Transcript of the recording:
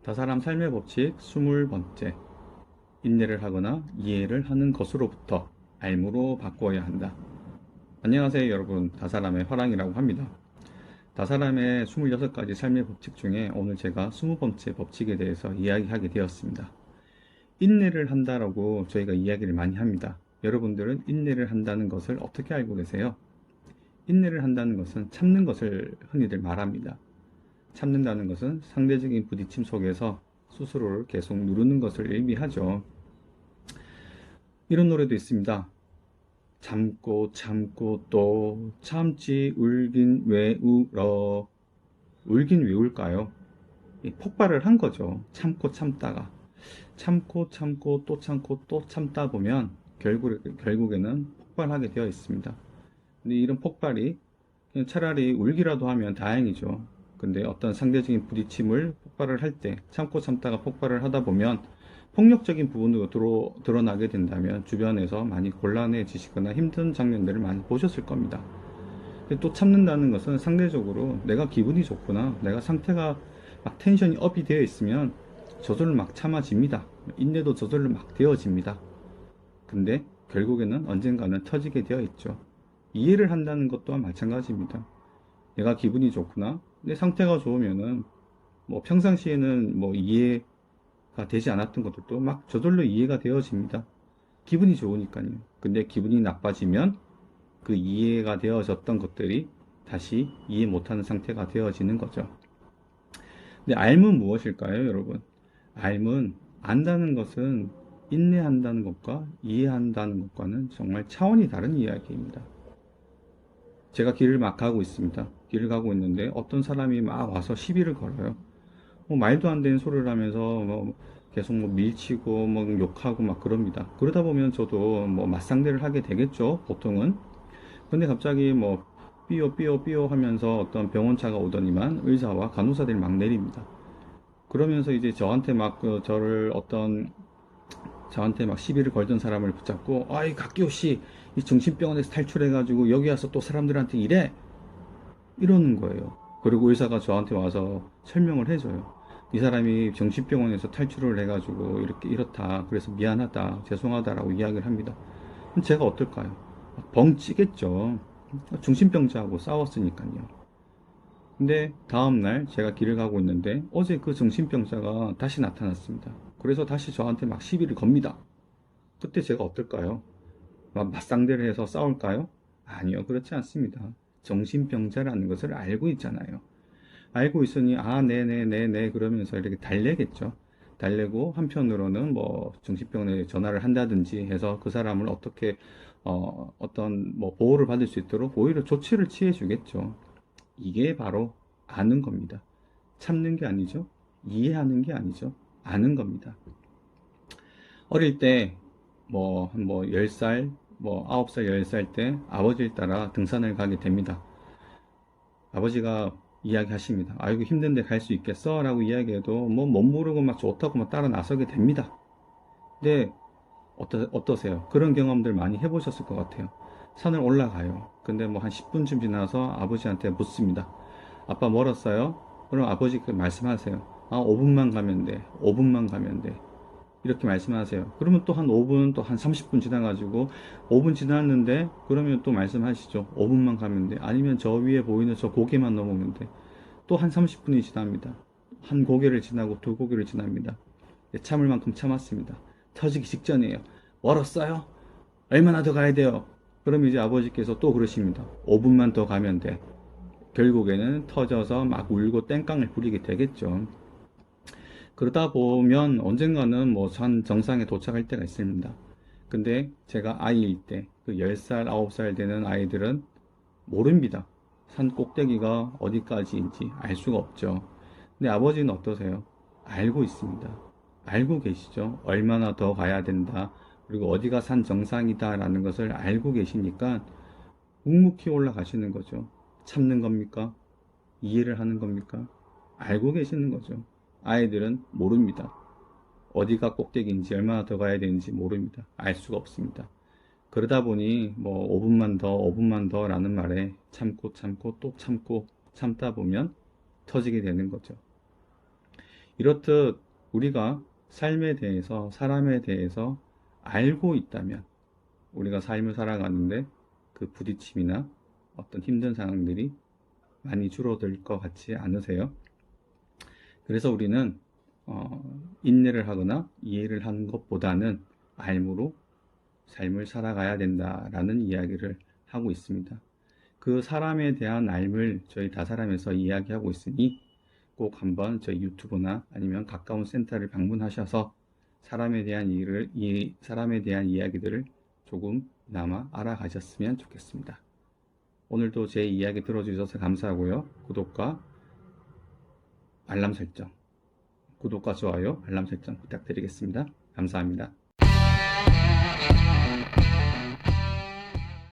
다사람 삶의 법칙 20번째. 인내를 하거나 이해를 하는 것으로부터 알무로 바꾸어야 한다. 안녕하세요 여러분, 다사람의 화랑이라고 합니다. 다사람의 26가지 삶의 법칙 중에 오늘 제가 20번째 법칙에 대해서 이야기하게 되었습니다. 인내를 한다라고 저희가 이야기를 많이 합니다. 여러분들은 인내를 한다는 것을 어떻게 알고 계세요? 인내를 한다는 것은 참는 것을 흔히들 말합니다. 참는다는 것은 상대적인 부딪힘 속에서 스스로를 계속 누르는 것을 의미하죠. 이런 노래도 있습니다. 참고 참고 또 참지 울긴 왜 울어. 울긴 왜 울까요? 폭발을 한 거죠. 참고 참다가 참고 참고 또 참다 보면 결국에는 폭발하게 되어 있습니다. 근데 이런 폭발이 그냥 차라리 울기라도 하면 다행이죠. 근데 어떤 상대적인 부딪힘을 폭발을 할 때 참고 참다가 폭발을 하다 보면 폭력적인 부분도 드러나게 된다면 주변에서 많이 곤란해지시거나 힘든 장면들을 많이 보셨을 겁니다. 근데 또 참는다는 것은 상대적으로 내가 기분이 좋구나, 내가 상태가 막 텐션이 업이 되어 있으면 저절로 막 참아집니다. 인내도 저절로 막 되어집니다. 근데 결국에는 언젠가는 터지게 되어 있죠. 이해를 한다는 것 또한 마찬가지입니다. 내가 기분이 좋구나, 내 상태가 좋으면은 뭐 평상시에는 뭐 이해가 되지 않았던 것들도 막 저절로 이해가 되어집니다. 기분이 좋으니까요. 근데 기분이 나빠지면 그 이해가 되어졌던 것들이 다시 이해 못하는 상태가 되어지는 거죠. 근데 알은 무엇일까요, 여러분? 알은, 안다는 것은 인내한다는 것과 이해한다는 것과는 정말 차원이 다른 이야기입니다. 제가 길을 막 가고 있습니다. 길을 가고 있는데 어떤 사람이 막 와서 시비를 걸어요. 뭐 말도 안 되는 소리를 하면서 뭐 계속 뭐 밀치고 뭐 욕하고 막 그럽니다. 그러다 보면 저도 뭐 맞상대를 하게 되겠죠, 보통은. 근데 갑자기 뭐 삐요 하면서 어떤 병원차가 오더니만 의사와 간호사들이 막 내립니다. 그러면서 이제 저한테 막 저한테 막 시비를 걸던 사람을 붙잡고, 아이 각기호 씨, 이 정신병원에서 탈출해가지고 여기 와서 또 사람들한테 이래, 이러는 거예요. 그리고 의사가 저한테 와서 설명을 해줘요. 이 사람이 정신병원에서 탈출을 해가지고 이렇게 이렇다, 그래서 미안하다, 죄송하다라고 이야기를 합니다. 그럼 제가 어떨까요? 벙찌겠죠. 중심병자하고 싸웠으니까요. 근데 다음날 제가 길을 가고 있는데 어제 그 정신병자가 다시 나타났습니다. 그래서 다시 저한테 막 시비를 겁니다. 그때 제가 어떨까요? 막 맞상대를 해서 싸울까요? 아니요, 그렇지 않습니다. 정신병자라는 것을 알고 있잖아요. 알고 있으니 네네네네 그러면서 이렇게 달래겠죠. 달래고 한편으로는 뭐 정신병원에 전화를 한다든지 해서 그 사람을 어떻게 어떤 뭐 보호를 받을 수 있도록 오히려 조치를 취해 주겠죠. 이게 바로 아는 겁니다. 참는 게 아니죠. 이해하는 게 아니죠. 아는 겁니다. 어릴 때 뭐 10살, 뭐 9살, 10살 때 아버지를 따라 등산을 가게 됩니다. 아버지가 이야기하십니다. 아이고 힘든데 갈 수 있겠어? 라고 이야기해도 뭐 못 모르고 막 좋다고 막 따라 나서게 됩니다. 근데 어떠세요? 그런 경험들 많이 해보셨을 것 같아요. 산을 올라가요. 근데 뭐 한 10분쯤 지나서 아버지한테 묻습니다. 아빠 멀었어요? 그럼 아버지 그 말씀하세요. 5분만 가면 돼. 5분만 가면 돼. 이렇게 말씀하세요. 그러면 또 한 5분, 또 한 30분 지나가지고 5분 지났는데 그러면 또 말씀하시죠. 5분만 가면 돼. 아니면 저 위에 보이는 저 고개만 넘으면 돼. 또 한 30분이 지납니다. 한 고개를 지나고 두 고개를 지납니다. 참을 만큼 참았습니다. 터지기 직전이에요. 멀었어요? 얼마나 더 가야 돼요? 그럼 이제 아버지께서 또 그러십니다. 5분만 더 가면 돼. 결국에는 터져서 막 울고 땡깡을 부리게 되겠죠. 그러다 보면 언젠가는 뭐 산 정상에 도착할 때가 있습니다. 근데 제가 아이일 때, 그 10살, 9살 되는 아이들은 모릅니다. 산 꼭대기가 어디까지인지 알 수가 없죠. 근데 아버지는 어떠세요? 알고 있습니다. 알고 계시죠? 얼마나 더 가야 된다. 그리고 어디가 산 정상이다 라는 것을 알고 계시니까 묵묵히 올라가시는 거죠. 참는 겁니까? 이해를 하는 겁니까? 알고 계시는 거죠. 아이들은 모릅니다. 어디가 꼭대기인지 얼마나 더 가야 되는지 모릅니다. 알 수가 없습니다. 그러다 보니 뭐 5분만 더, 5분만 더 라는 말에 참고 참고 또 참고 참다 보면 터지게 되는 거죠. 이렇듯 우리가 삶에 대해서, 사람에 대해서 알고 있다면 우리가 삶을 살아가는데 그 부딪힘이나 어떤 힘든 상황들이 많이 줄어들 것 같지 않으세요? 그래서 우리는 인내를 하거나 이해를 하는 것보다는 알므로 삶을 살아가야 된다라는 이야기를 하고 있습니다. 그 사람에 대한 알을 저희 다사람에서 이야기하고 있으니 꼭 한번 저희 유튜브나 아니면 가까운 센터를 방문하셔서 사람에 대한 사람에 대한 이야기들을 조금나마 알아가셨으면 좋겠습니다. 오늘도 제 이야기 들어주셔서 감사하고요. 구독과 좋아요, 알람 설정 부탁드리겠습니다. 감사합니다.